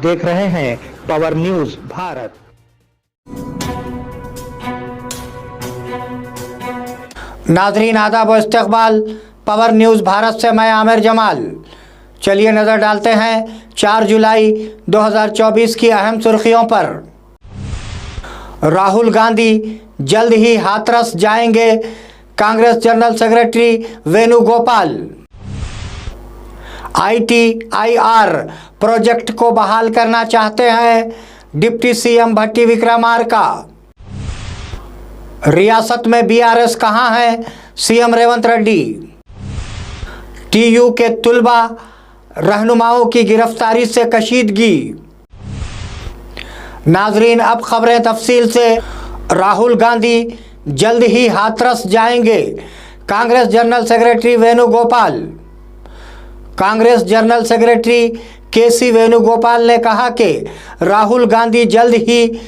देख रहे हैं पावर न्यूज भारत। नाज़रीन आदाब व इस्तक़बाल, पावर न्यूज़ भारत से मैं आमिर जमाल। चलिए नज़र डालते हैं 4 जुलाई 2024 की अहम सुर्खियों पर। राहुल गांधी जल्द ही हाथरस जाएंगे, Congress general secretary Venugopal. ITIR project को बहाल करना चाहते हैं डिप्टी सीएम भट्टी विक्रमार्का। रियासत में BRS कहां है, सीएम रेवंत रेड्डी। TU के तुलबा रहनुमाओं की गिरफ्तारी से कशीदगी। नाजरीन अब खबरें तफसील से। राहुल गांधी जल्द ही हाथरस जाएंगे, Congress general secretary Venugopal. Congress general secretary KC Venugopal ने कहा कि राहुल गांधी जल्द ही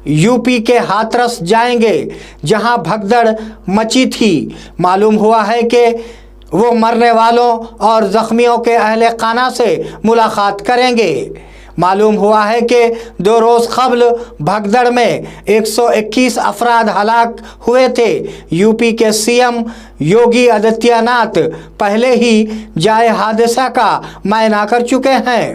यूपी के हाथरस जाएंगे, जहां भगदड़ मची थी। मालूम हुआ है कि वो मरने वालों और जख्मियों के अहले खाना से मुलाकात करेंगे। मालूम हुआ है कि 2 रोज़ कबल भगदड़ में 121 अफराद हलाक हुए थे। यूपी के सीएम योगी आदित्यनाथ पहले ही जाए हादसा का मुआयना कर चुके हैं।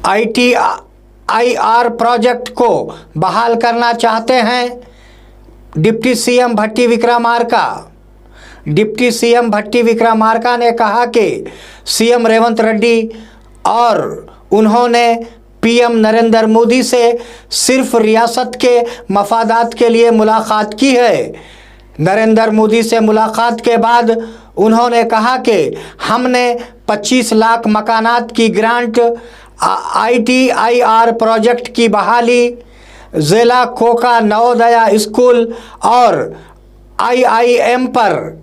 ITIR प्रोजेक्ट को बहाल करना चाहते हैं डिप्टी सीएम भट्टी विक्रमार्का। डिप्टी सीएम भट्टी विक्रमार्का ने कहा कि सीएम रेवंत रेड्डी और उन्होंने PM नरेंद्र मोदी से सिर्फ रियासत के मफादात के लिए मुलाकात की है। नरेंद्र मोदी से मुलाकात के बाद उन्होंने कहा कि हमने 25 लाख मकानात की ग्रांट, ITIR प्रोजेक्ट की बहाली, जिला कोका नवोदया स्कूल और IIM पर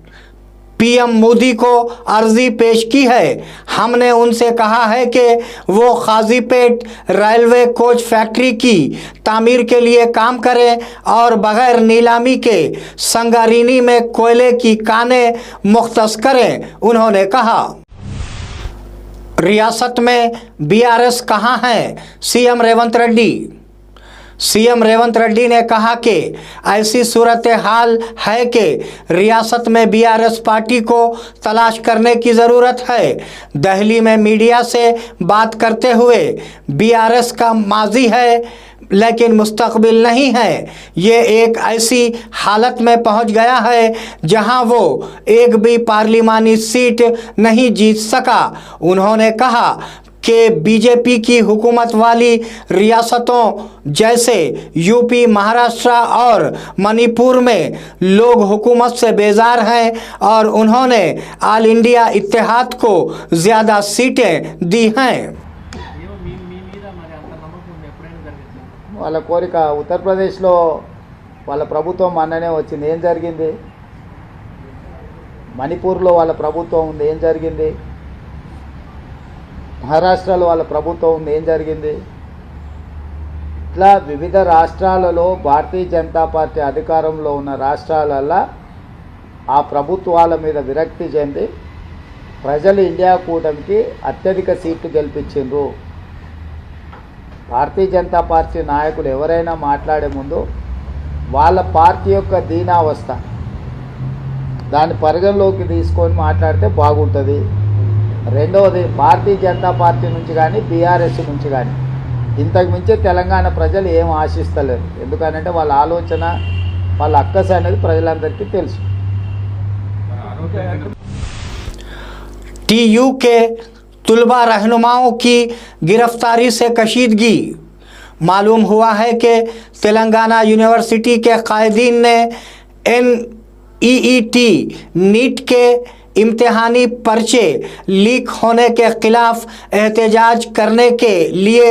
PM मोदी को अर्जी पेश की है। हमने उनसे कहा है कि वो काजीपेट रेलवे कोच फैक्ट्री की तामीर के लिए काम करें और बगैर नीलामी के संगारेनी में कोयले की कानें मुख्तस करें। उन्होंने कहा, रियासत में BRS कहां है, सीएम रेवंत रेड्डी। सीएम रेवंत रेड्डी ने कहा कि ऐसी सूरत हाल है कि रियासत में BRS पार्टी को तलाश करने की ज़रूरत है। दिल्ली में मीडिया से बात करते हुए BRS का माजी है लेकिन मुस्तकबिल नहीं है। ये एक ऐसी हालत में पहुंच गया है जहां वो एक भी पार्लिमानी सीट नहीं जीत सका। उन्होंने कहा कि बीजेपी की हुकूमत वाली रियासतों जैसे यूपी, महाराष्ट्र और मणिपुर में लोग हुकूमत से बेजार हैं और उन्होंने ऑल इंडिया इत्तेहाद को ज़्यादा सीटें दी हैं। వాళ్ళ కోరిక ఉత్తరప్రదేశ్లో వాళ్ళ ప్రభుత్వం మొన్ననే వచ్చింది, ఏం జరిగింది? మణిపూర్లో వాళ్ళ ప్రభుత్వం ఉంది, ఏం జరిగింది? మహారాష్ట్రలో వాళ్ళ ప్రభుత్వం ఉంది, ఏం జరిగింది? ఇట్లా వివిధ రాష్ట్రాలలో భారతీయ జనతా పార్టీ అధికారంలో ఉన్న రాష్ట్రాలలో ఆ ప్రభుత్వాల మీద విరక్తి చెంది ప్రజలు ఇండియా కూటమికి అత్యధిక సీట్లు గెలిపించిండ్రు. భారతీయ జనతా పార్టీ నాయకులు ఎవరైనా మాట్లాడే ముందు వాళ్ళ పార్టీ యొక్క దీనావస్థ దాన్ని పరిగణలోకి తీసుకొని మాట్లాడితే బాగుంటుంది. రెండవది, భారతీయ జనతా పార్టీ నుంచి కానీ BRS నుంచి కానీ ఇంతకు మించి తెలంగాణ ప్రజలు ఏం ఆశిస్తలేరు. ఎందుకనంటే వాళ్ళ ఆలోచన, వాళ్ళ అక్కస అనేది ప్రజలందరికీ తెలుసు. TU के तुलबा रहनुमाओं की गिरफ्तारी से कशीदगी। मालूम हुआ है कि तेलंगाना यूनिवर्सिटी के कायदीन ने NEET नीट के इम्तिहानी पर्चे लीक होने के ख़िलाफ़ एहतजाज करने के लिए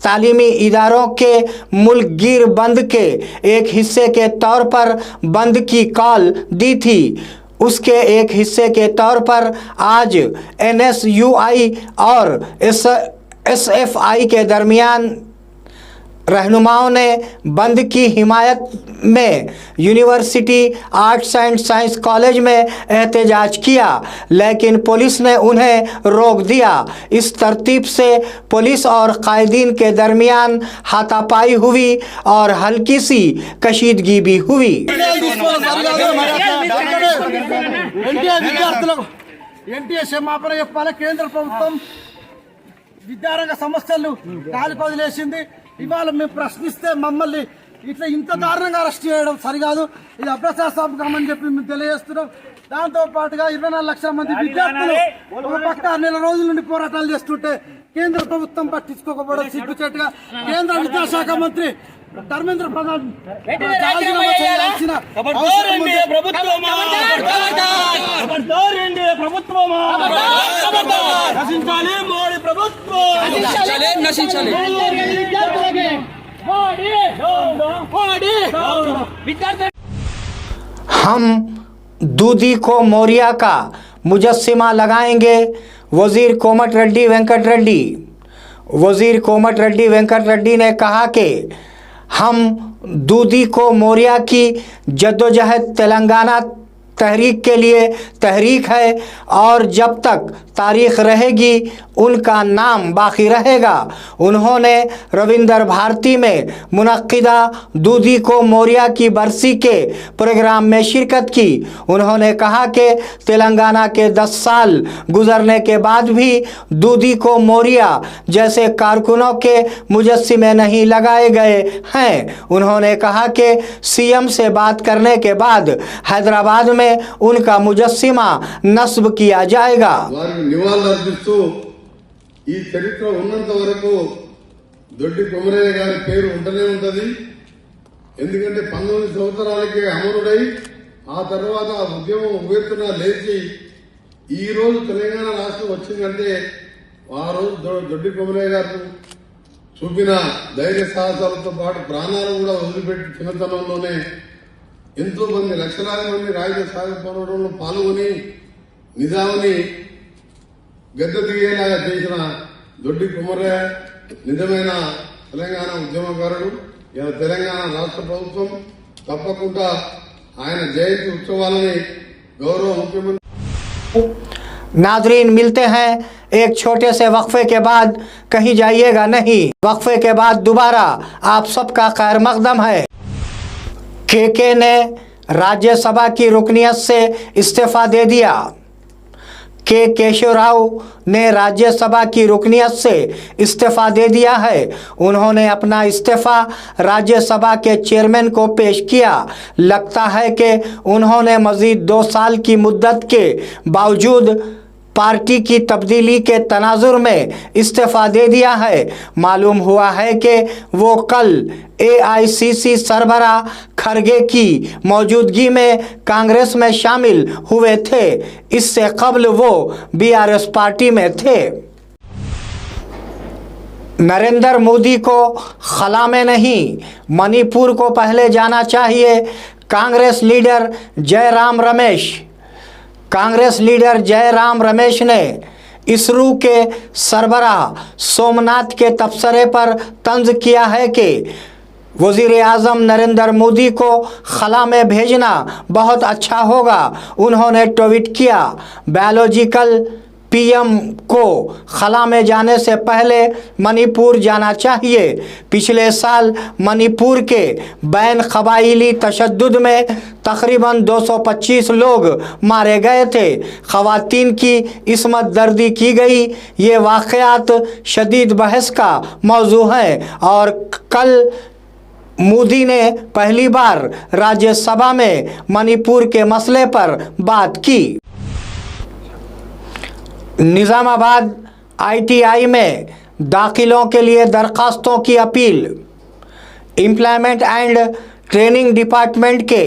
तालीमी इदारों के मुल्क गिर बंद के एक हिस्से के तौर पर बंद की कॉल दी थी। उसके एक हिस्से के तौर पर आज NSUI और SFI के दरमियान रहनुमाओं ने बंद की हिमायत में university arts and science college में एहतजाज किया, लेकिन पुलिस ने उन्हें रोक दिया। इस तरतीब से पुलिस और कायदीन के दरमियान हाथापाई हुई और हल्की सी कशीदगी भी हुई। ఎన్టీఏ క్షమాపణ చెప్పాలి. కేంద్ర ప్రభుత్వం విద్యారంగ సమస్యలు గాలికి వదిలేసింది. ఇవాళ మేము ప్రశ్నిస్తే మమ్మల్ని ఇట్లా ఇంత దారుణంగా అరెస్ట్ చేయడం సరికాదు. ఇది అభ్యాసాపకం అని చెప్పి మేము తెలియజేస్తున్నాం. దాంతో పాటుగా 24 లక్షల మంది విద్యార్థులు ఒక పక్క 4 నెలల రోజుల నుండి పోరాటాలు చేస్తుంటే కేంద్ర ప్రభుత్వం పట్టించుకోకపోవడం సిగ్గుచేటుగా. కేంద్ర విద్యాశాఖ మంత్రి ధర్మేంద్ర ప్రధాన్ రాజీనామా చేయాల్సిన అవసరం ఉంది. నశించాలి మోడీ ప్రభుత్వం, నశించాలి. हम दूधी को मौर्या का मुजस्सिमा लगाएंगे, वजीर कोमटिरेड्डी वेंकट रेड्डी। वजीर कोमटिरेड्डी वेंकट रेड्डी ने कहा कि हम दूधी को मौर्या की जद्दोजहद तेलंगाना तहरीक के लिए तहरीक है और जब तक तारीख रहेगी उनका नाम बाकी रहेगा। उन्होंने रविंद्र भारती में मुनक्किदा दूधी को मौर्या की बरसी के प्रोग्राम में शिरकत की। उन्होंने कहा कि तेलंगाना के 10 साल गुजरने के बाद भी दूधी को मौर्या जैसे कारकुनों के मुजस्सिमे नहीं लगाए गए हैं। उन्होंने कहा कि सीएम से बात करने के बाद हैदराबाद में उनका मुजस्सिमा नस्ब किया जाएगा। ఈ చరిత్ర ఉన్నంత వరకు దొడ్డి కొమరయ్య గారి పేరు ఉంటూనే ఉంటది. ఎందుకంటే 19 సంవత్సరాలకే అమరుడై ఆ తర్వాత ఉద్యమం ఉవ్వెత్తున లేచి ఈ రోజు తెలంగాణ రాష్ట్రం వచ్చిందంటే ఆ రోజు దొడ్డి కొమరయ్య గారు చూపిన ధైర్య సాహసాలతో పాటు ప్రాణాలు కూడా వదిలిపెట్టి చిన్నతనంలోనే ఎంతో మంది లక్షలాది మంది రాయుధ సాగర పోరాటంలో పాల్గొని నిజాముని గద్దె దిగేలాగా చేసిన దొడ్డి కొమరయ్య నిజమైన తెలంగాణ ఉద్యమకారుడు. ఇలా తెలంగాణ రాష్ట్ర ప్రభుత్వం తప్పకుండా ఆయన జయంతి ఉత్సవాలని గౌరవ ముఖ్యమంత్రి। नाजरीन, मिलते हैं एक छोटे से वक्फे के बाद, कहीं जाइएगा नहीं। वक्फे के बाद दोबारा आप सबका खैर मकदम है। केके ने राज्यसभा की रुकनियत से इस्तीफा दे दिया। के केशव राव ने राज्यसभा की रुकनियत से इस्तीफा दे दिया है। उन्होंने अपना इस्तीफा राज्यसभा के चेयरमैन को पेश किया। लगता है कि उन्होंने मजीद 2 साल की मुद्दत के बावजूद पार्टी की तब्दीली के तनाजुर में इस्तीफा दे दिया है। मालूम हुआ है कि वो कल एआईसीसी सरबरा खरगे की मौजूदगी में कांग्रेस में शामिल हुए थे। इससे कबल वो बीआरएस पार्टी में थे। नरेंद्र मोदी को खला में नहीं, मणिपुर को पहले जाना चाहिए, कांग्रेस लीडर जयराम रमेश। कांग्रेस लीडर जयराम रमेश ने इसरू के सरबराह सोमनाथ के तबसरे पर तंज किया है कि वज़ीर आज़म नरेंद्र मोदी को खला में भेजना बहुत अच्छा होगा। उन्होंने ट्वीट किया, बायोलॉजिकल पीएम को खला में जाने से पहले मणिपुर जाना चाहिए। पिछले साल मणिपुर के बैन कबाइली तशद्दुद में तकरीबन 225 लोग मारे गए थे। ख़वातीन की इस्मत दर्दी की गई। ये वाक़यात शदीद बहस का मौजू हैं और कल मोदी ने पहली बार राज्यसभा में मणिपुर के मसले पर बात की। निज़ामाबाद आईटीआई में दाखिलों के लिए दरखास्तों की appeal. Employment and training department के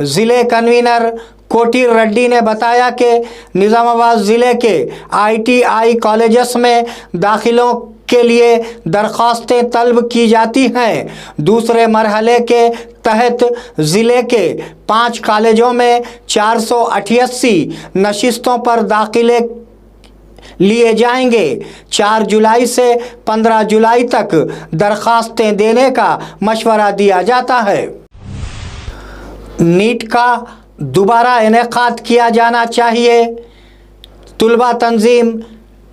ज़िले कन्वीनर कोटी रेड्डी ने बताया कि निज़ामाबाद ज़िले के आईटीआई कॉलेजेस में दाखिलों के लिए दरखास्तें तलब की जाती हैं। दूसरे मरहले के तहत ज़िले के 5 कॉलेजों में 488 नशिस्तों पर दाखिले लिए जाएंगे। 4 जुलाई से 15 जुलाई तक दरखास्तें देने का मशवरा दिया जाता है। नीट का दोबारा इनेकाद किया जाना चाहिए। तुलबा तंजीम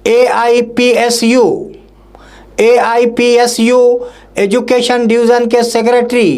AIPSU एजुकेशन डिवीज़न के सेक्रेटरी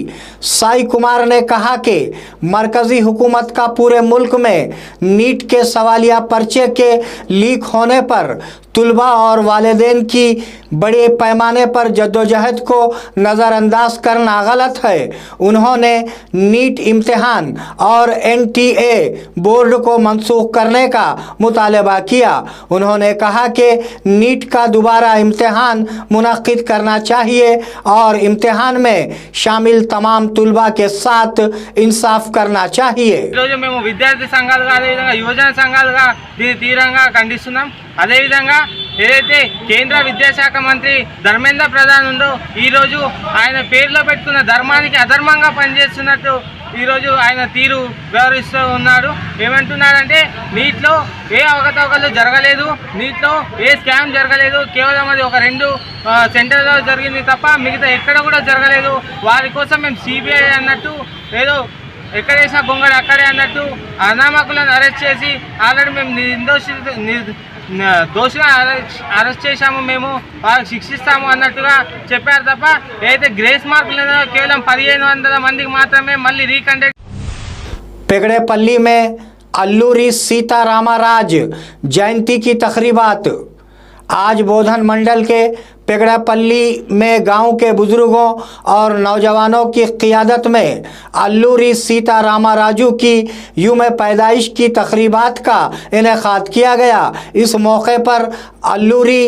साई कुमार ने कहा कि मरकज़ी हुकूमत का पूरे मुल्क में नीट के सवालिया पर्चे के लीक होने पर तुलबा और वालिदैन की बड़े पैमाने पर जद्दोजहद को नज़रअंदाज करना गलत है। उन्होंने नीट इम्तिहान और NTA बोर्ड को मनसूख करने का मुतालबा किया। उन्होंने कहा कि नीट का दोबारा इम्तिहान मुनक्किद करना चाहिए और इम्तिहान में शामिल तमाम तुलबा के साथ इंसाफ करना चाहिए। మేము విద్యార్థి సంఘాలుగా అదేవిధంగా యువజన సంఘాలుగా దీన్ని తీవ్రంగా ఖండిస్తున్నాం। అదేవిధంగా ఏదైతే కేంద్ర విద్యాశాఖ మంత్రి ధర్మేంద్ర ప్రధాన్ ఉందో ఈరోజు ఆయన పేరులో పెట్టుకున్న ధర్మానికి అధర్మంగా పనిచేస్తున్నట్టు ఈరోజు ఆయన తీరు వ్యవహరిస్తూ ఉన్నాడు। ఏమంటున్నారంటే నీట్లో ఏ అవకతవకలు జరగలేదు, నీట్లో ఏ స్కామ్ జరగలేదు, కేవలం అది ఒక 2 సెంటర్లో జరిగింది తప్ప మిగతా ఎక్కడ కూడా జరగలేదు। వారి కోసం మేము CBI అన్నట్టు ఏదో ఎక్కడ వేసిన గొంగళి అక్కడే అన్నట్టు అనామకులను అరెస్ట్ చేసి ఆల్రెడీ మేము దోషిగా అరెస్ట్ చేశాము, మేము వాళ్ళకి శిక్షిస్తాము అన్నట్టుగా చెప్పారు తప్ప ఏదైతే గ్రేస్ మార్కులు కేవలం 1500 మందికి మాత్రమే మళ్ళీ రీకండక్ట్। पेगड़ेपल्ली में अल्लूरी सीतारामाराज जयंती की तकरीबात। आज बोधन मंडल के पेगड़ेपल्ली में गांव के बुजुर्गों और नौजवानों की क़ियादत में अल्लूरी सीतारामाराजू की यूम पैदाइश की तकरीबात का इनेकाद किया गया। इस मौके पर अल्लूरी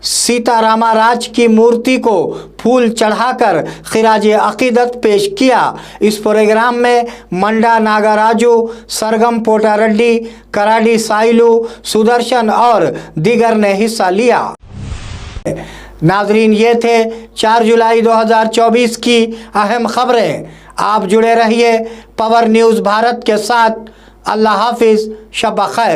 सीतारामाराज की मूर्ति को फूल चढ़ाकर खिराज अकीदत पेश किया। इस प्रोग्राम में मंडा नागराजू, सरगम पोटारेड्डी, कराडी साइलू, सुदर्शन और दीगर ने हिस्सा लिया। नाजरीन, ये थे 4 जुलाई 2024 की अहम खबरें। आप जुड़े रहिए पावर न्यूज़ भारत के साथ। अल्लाह हाफिज़, शब खैर।